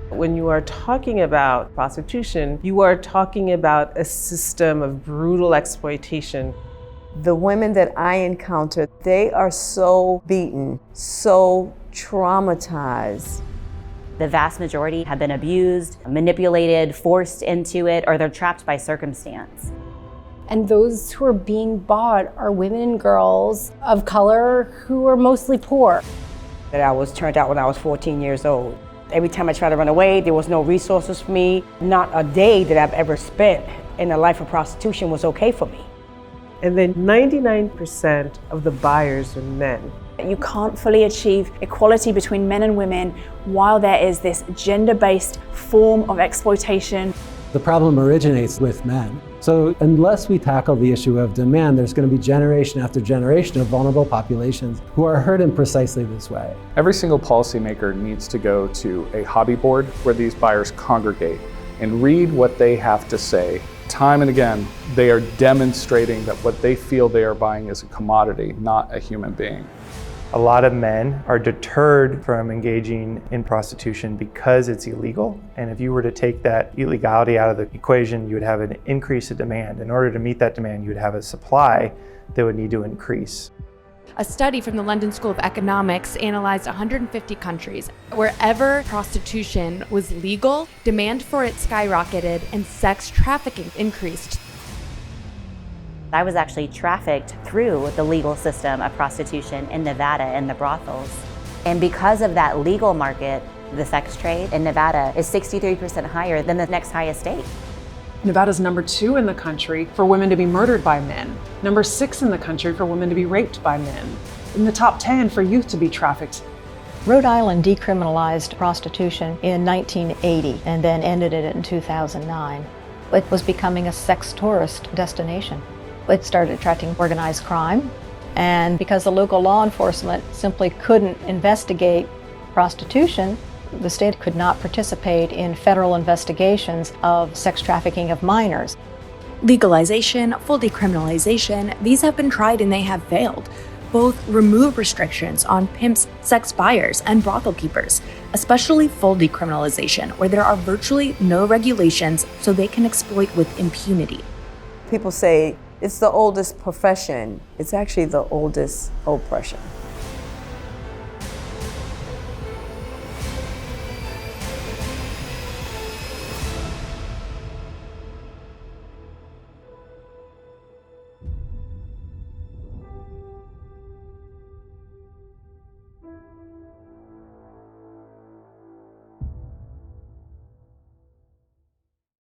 When you are talking about prostitution, you are talking about a system of brutal exploitation. The women that I encounter, they are so beaten, so traumatized. The vast majority have been abused, manipulated, forced into it, or they're trapped by circumstance. And those who are being bought are women and girls of color who are mostly poor. That I was turned out when I was 14 years old. Every time I tried to run away, there was no resources for me. Not a day that I've ever spent in a life of prostitution was okay for me. And then 99% of the buyers are men. You can't fully achieve equality between men and women while there is this gender-based form of exploitation. The problem originates with men. So unless we tackle the issue of demand, there's going to be generation after generation of vulnerable populations who are hurt in precisely this way. Every single policymaker needs to go to a hobby board where these buyers congregate and read what they have to say. Time and again, they are demonstrating that what they feel they are buying is a commodity, not a human being. A lot of men are deterred from engaging in prostitution because it's illegal. And if you were to take that illegality out of the equation, you would have an increase in demand. In order to meet that demand, you would have a supply that would need to increase. A study from the London School of Economics analyzed 150 countries. Wherever prostitution was legal, demand for it skyrocketed and sex trafficking increased. I was actually trafficked through the legal system of prostitution in Nevada in the brothels. And because of that legal market, the sex trade in Nevada is 63% higher than the next highest state. Nevada's number 2 in the country for women to be murdered by men, number 6 in the country for women to be raped by men, in the top 10 for youth to be trafficked. Rhode Island decriminalized prostitution in 1980 and then ended it in 2009. It was becoming a sex tourist destination. It started attracting organized crime, and because the local law enforcement simply couldn't investigate prostitution, the state could not participate in federal investigations of sex trafficking of minors. Legalization, full decriminalization, these have been tried and they have failed. Both remove restrictions on pimps, sex buyers, and brothel keepers, especially full decriminalization, where there are virtually no regulations so they can exploit with impunity. People say it's the oldest profession. It's actually the oldest oppression.